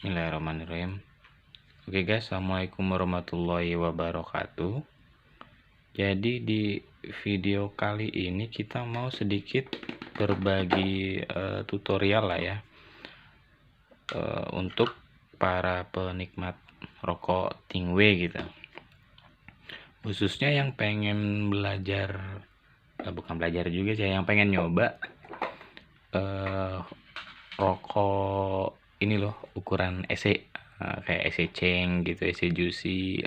Bismillahirrahmanirrahim. Oke guys, assalamualaikum warahmatullahi wabarakatuh. Jadi di video kali ini kita mau sedikit berbagi tutorial lah ya, untuk para penikmat rokok Tingwe gitu, khususnya yang pengen belajar, bukan belajar juga sih, yang pengen nyoba rokok ini loh, ukuran EC, kayak EC Cheng gitu, EC Juicy,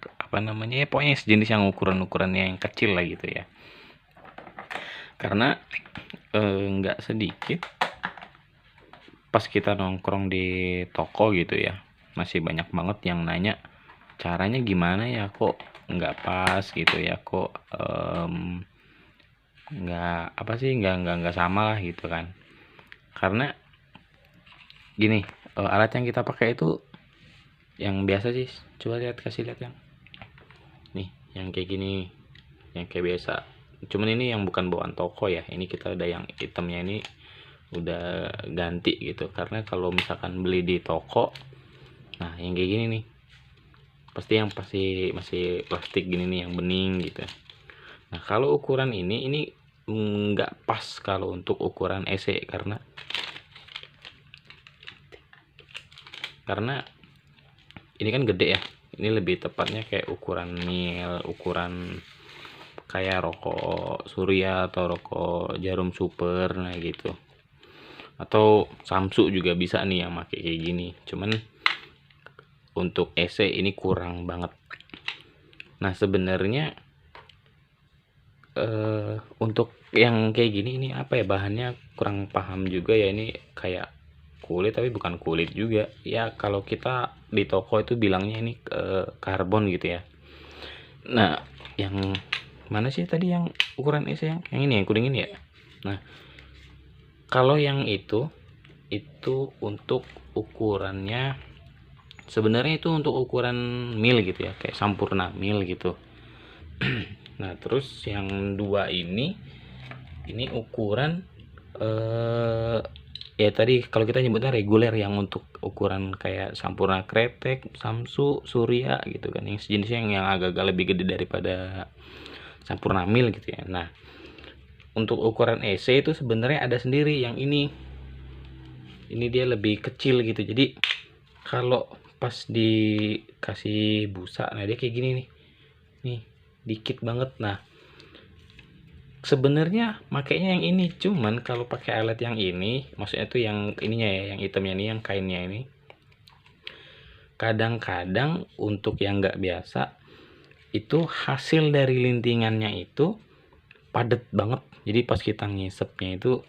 apa namanya ya, pokoknya sejenis yang ukurannya yang kecil lah gitu ya. Karena nggak sedikit pas kita nongkrong di toko gitu ya, masih banyak banget yang nanya caranya gimana ya, kok nggak pas gitu ya, kok nggak apa sih, nggak sama lah gitu kan. Karena gini, alat yang kita pakai itu yang biasa sih, coba kasih lihat yang nih, yang kayak gini, yang kayak biasa. Cuman ini yang bukan bawaan toko ya, ini kita udah yang hitamnya ini udah ganti gitu. Karena kalau misalkan beli di toko, nah yang kayak gini nih, pasti masih plastik gini nih, yang bening gitu. Nah kalau ukuran ini nggak pas kalau untuk ukuran EC, karena ini kan gede ya. Ini lebih tepatnya kayak ukuran mil, ukuran kayak rokok Surya atau rokok Jarum Super, nah gitu. Atau Samsu juga bisa nih yang pakai kayak gini. Cuman untuk EC ini kurang banget. Nah sebenarnya untuk yang kayak gini ini apa ya, bahannya kurang paham juga ya. Ini kayak kulit tapi bukan kulit juga ya, kalau kita di toko itu bilangnya ini karbon gitu ya. Nah yang mana sih tadi yang ukuran EC, yang ini, yang kuning ini ya. Nah kalau yang itu untuk ukurannya, sebenarnya itu untuk ukuran mil gitu ya, kayak Sampurna mil gitu. Nah terus yang dua ini ukuran ya tadi kalau kita nyebutnya reguler, yang untuk ukuran kayak Sampurna Kretek, Samsu, Surya gitu kan, yang sejenisnya yang agak-agak lebih gede daripada Sampurna mil gitu ya. Nah untuk ukuran EC itu sebenarnya ada sendiri, yang ini dia lebih kecil gitu. Jadi kalau pas dikasih busa, nah dia kayak gini nih dikit banget. Nah sebenarnya makainya yang ini, cuman kalau pakai alat yang ini, maksudnya tuh yang ininya ya, yang hitamnya ini, yang kainnya ini, kadang-kadang untuk yang nggak biasa itu hasil dari lintingannya itu padet banget. Jadi pas kita ngisepnya itu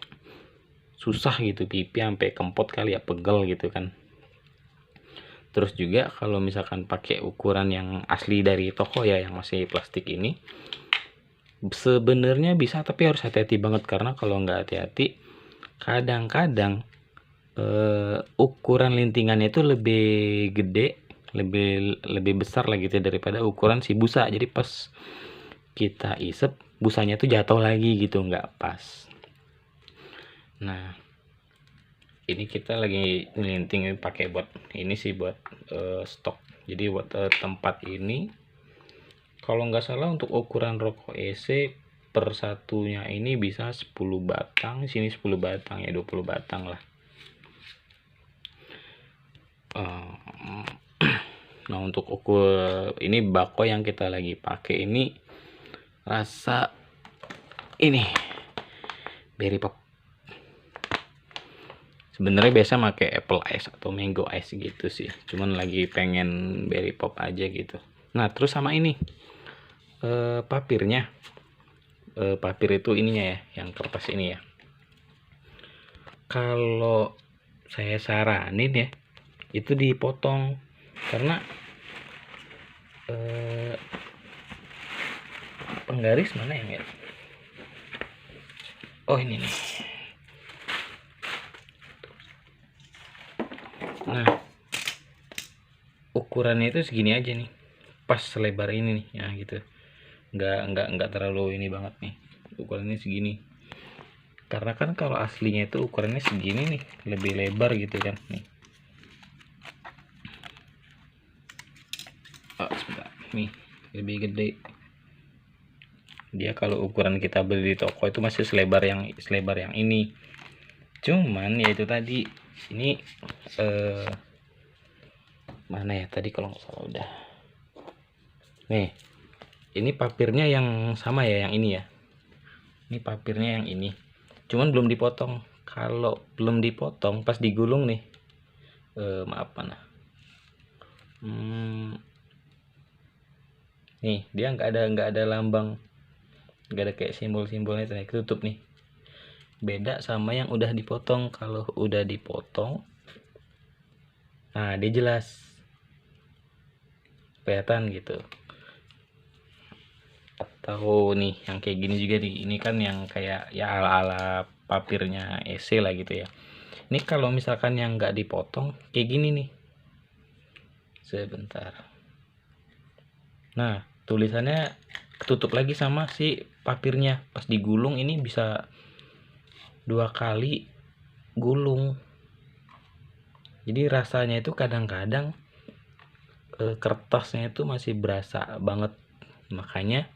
susah gitu, pipi sampai kempot kali ya, pegel gitu kan. Terus juga kalau misalkan pakai ukuran yang asli dari toko ya, yang masih plastik ini, sebenarnya bisa, tapi harus hati-hati banget. Karena kalau nggak hati-hati, kadang-kadang ukuran lintingannya itu lebih gede, lebih besar lagi gitu daripada ukuran si busa. Jadi pas kita isep, busanya tuh jatuh lagi gitu, nggak pas. Nah ini kita lagi linting pakai buat ini sih, buat stok. Jadi buat tempat ini, kalau nggak salah untuk ukuran rokok EC per satunya ini bisa 10 batang, sini 10 batang ya, 20 batang lah. Nah untuk ukur ini bako yang kita lagi pakai ini rasa ini berry pop. Sebenarnya biasa pakai apple ice atau mango ice gitu sih, cuman lagi pengen berry pop aja gitu. Nah terus sama ini papirnya, papir itu ininya ya, yang kertas ini ya. Kalau saya saranin ya, itu dipotong. Karena penggaris mana yang ya? Oh ini nih. Nah ukurannya itu segini aja nih, pas selebar ini nih ya gitu. Nggak terlalu ini banget nih, ukurannya segini. Karena kan kalau aslinya itu ukurannya segini nih, lebih lebar gitu kan nih. nih lebih gede. Dia kalau ukuran kita beli di toko itu masih selebar yang ini, cuman ya itu tadi ini mana ya tadi kalau nggak salah udah nih, ini papirnya yang sama ya, yang ini ya, ini papirnya yang ini, cuman belum dipotong. Kalau belum dipotong pas digulung nih, maaf mana, nih dia nggak ada lambang, nggak ada kayak simbol-simbolnya itu, tutup nih, beda sama yang udah dipotong. Kalau udah dipotong, nah dia jelas kelihatan gitu. Atau nih yang kayak gini juga nih, ini kan yang kayak ya ala-ala papirnya EC lah gitu ya. Ini kalau misalkan yang nggak dipotong kayak gini nih, sebentar, nah tulisannya ketutup lagi sama si papirnya. Pas digulung ini bisa 2 kali gulung, jadi rasanya itu kadang-kadang kertasnya itu masih berasa banget. Makanya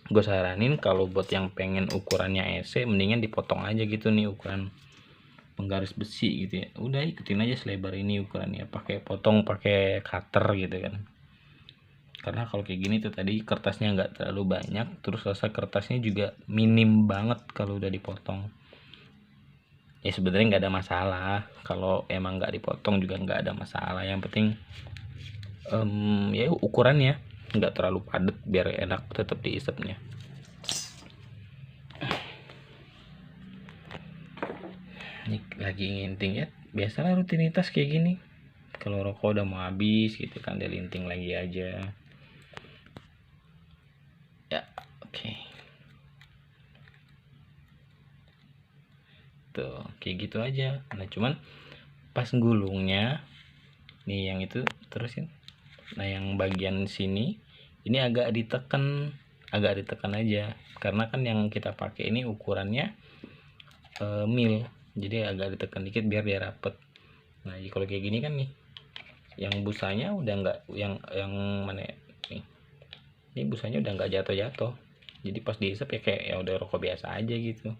gue saranin kalau buat yang pengen ukurannya EC, mendingan dipotong aja gitu nih ukuran penggaris besi gitu ya. Udah ikutin aja selebar ini ukurannya, pakai potong pakai cutter gitu kan. Karena kalau kayak gini tuh tadi kertasnya nggak terlalu banyak, terus rasa kertasnya juga minim banget kalau udah dipotong. Ya sebenarnya nggak ada masalah, kalau emang nggak dipotong juga nggak ada masalah. Yang penting ya ukurannya nggak terlalu padat biar enak tetap diisapnya. Ini lagi nginting ya, biasalah rutinitas kayak gini. Kalau rokok udah mau habis gitu kan, dia linting lagi aja ya. Oke. Tuh kayak gitu aja. Nah cuman pas gulungnya nih yang itu terusin, nah yang bagian sini ini agak ditekan aja, karena kan yang kita pakai ini ukurannya mil, jadi agak ditekan dikit biar dia rapet. Nah kalau kayak gini kan nih, yang busanya udah nggak, yang mana ya? Nih, ini busanya udah nggak jatuh, jadi pas dihisap ya kayak ya udah rokok biasa aja gitu.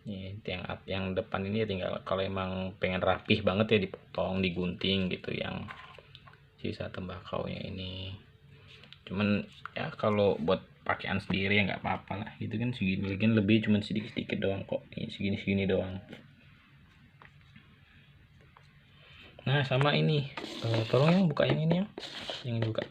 Nih, yang depan ini ya tinggal kalau emang pengen rapih banget ya dipotong, digunting gitu yang sisa tembakaunya ini. Cuman ya kalau buat pakaian sendiri ya nggak apa-apa lah gitu kan, segini lagi lebih cuman sedikit doang kok, ini segini doang. Nah sama ini tolong yang buka yang ini, yang dibuka.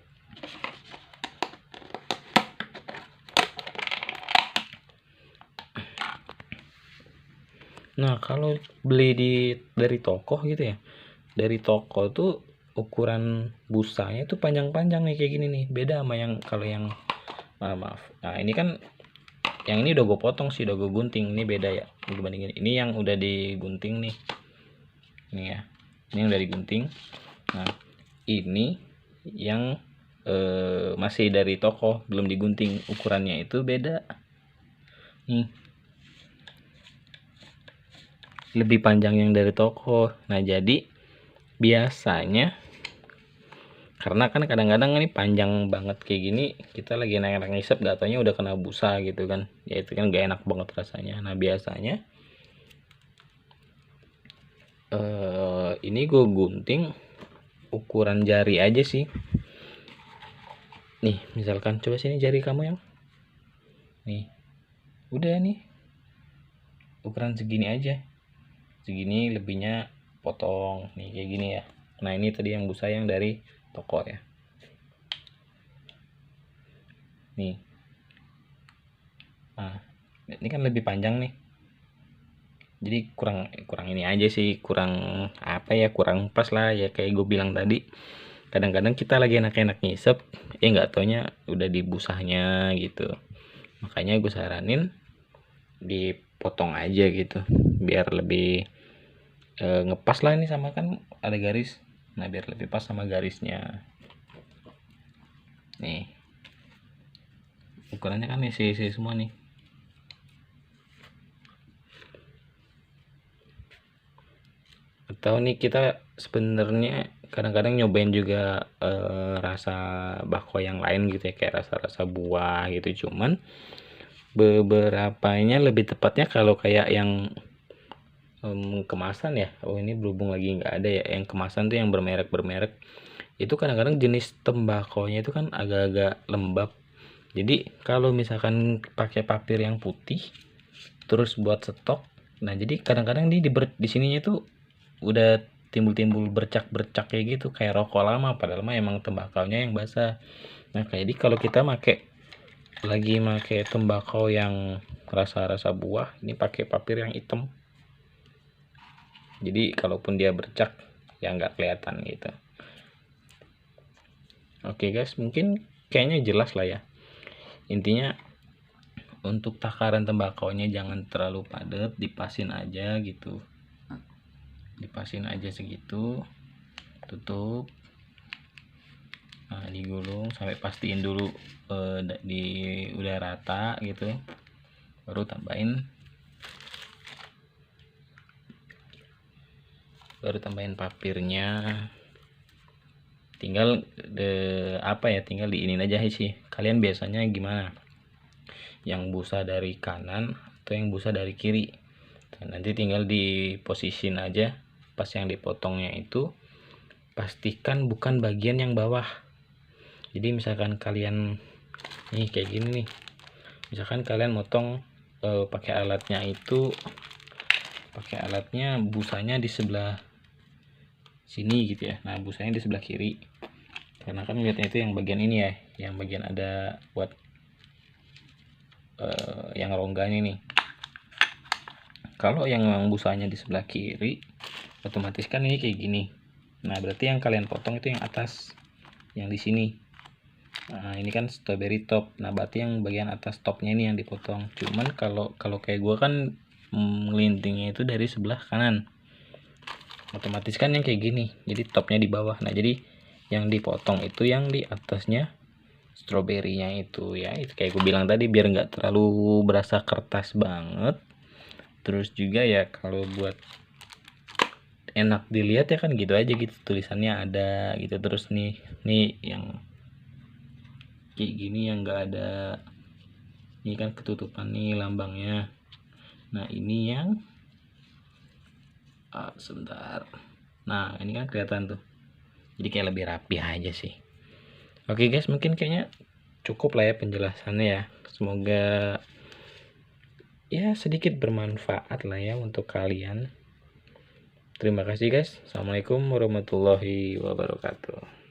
Nah kalau beli dari toko gitu ya, dari toko tuh ukuran busanya itu panjang-panjang nih kayak gini nih, beda sama yang kalau yang maaf. Nah ini kan yang ini udah gue potong sih, udah gue gunting, ini beda ya dibandingin ini yang udah digunting nih. Ini ya, ini yang udah digunting. Nah ini yang masih dari toko belum digunting, ukurannya itu beda nih, lebih panjang yang dari toko. Nah jadi biasanya karena kan kadang-kadang ini panjang banget kayak gini, kita lagi enak-enak ngisep datanya udah kena busa gitu kan ya, itu kan gak enak banget rasanya. Nah biasanya ini gue gunting ukuran jari aja sih. Nih misalkan coba sini jari kamu yang nih, udah nih ukuran segini aja, segini, lebihnya potong nih kayak gini ya. Nah ini tadi yang busa yang dari toko ya, nih. Nah ini kan lebih panjang nih, jadi kurang ini aja sih, kurang apa ya, kurang pas lah ya kayak gue bilang tadi. Kadang-kadang kita lagi enak-enak ngisep nggak taunya udah dibusahnya gitu. Makanya gue saranin dipotong aja gitu biar lebih ngepas lah. Ini sama kan ada garis, nah biar lebih pas sama garisnya. Nih ukurannya kan isi semua nih. Atau nih kita sebenarnya kadang-kadang nyobain juga rasa bakso yang lain gitu ya, kayak rasa-rasa buah gitu. Cuman beberapanya lebih tepatnya kalau kayak yang kemasan ya. Oh, ini berhubung lagi nggak ada ya, yang kemasan tuh yang bermerek itu kadang-kadang jenis tembakonya itu kan agak-agak lembab. Jadi kalau misalkan pakai papir yang putih terus buat stok, nah jadi kadang-kadang di sininya tuh udah timbul-timbul bercak-bercak kayak gitu, kayak rokok lama, padahal mah emang tembakonya yang basah. Nah kayak jadi kalau kita lagi make tembakau yang rasa-rasa buah, ini pakai papir yang hitam, jadi kalaupun dia bercak ya nggak kelihatan gitu. Oke guys, mungkin kayaknya jelas lah ya. Intinya untuk takaran tembakaunya jangan terlalu padat, dipasin aja gitu. Dipasin aja segitu, tutup. Nah, digulung sampai pastiin dulu udah rata gitu. Baru tambahin papirnya. Tinggal tinggal diinin aja sih. Kalian biasanya gimana? Yang busa dari kanan atau yang busa dari kiri? Nah, nanti tinggal diposisin aja. Pas yang dipotongnya itu pastikan bukan bagian yang bawah. Jadi misalkan kalian nih kayak gini nih, misalkan kalian motong pakai alatnya busanya di sebelah sini gitu ya. Nah busanya di sebelah kiri, karena kan lihatnya itu yang bagian ini ya, yang bagian ada buat yang rongganya nih. Kalau yang busanya di sebelah kiri, otomatis kan ini kayak gini. Nah berarti yang kalian potong itu yang atas, yang di sini. Nah ini kan strawberry top, nah berarti yang bagian atas topnya ini yang dipotong. Cuman kalau kayak gue kan ngelintingnya itu dari sebelah kanan, otomatis kan yang kayak gini, jadi topnya di bawah. Nah jadi yang dipotong itu yang di atasnya stroberinya itu ya. Itu kayak gue bilang tadi, biar nggak terlalu berasa kertas banget. Terus juga ya kalau buat enak dilihat ya kan gitu aja gitu, tulisannya ada gitu. Terus nih yang kayak gini yang enggak ada, ini kan ketutupan nih lambangnya. Nah ini yang sebentar, nah ini kan kelihatan tuh, jadi kayak lebih rapi aja sih. Oke guys, mungkin kayaknya cukup lah ya penjelasannya ya. Semoga ya sedikit bermanfaat lah ya untuk kalian. Terima kasih guys. Assalamualaikum warahmatullahi wabarakatuh.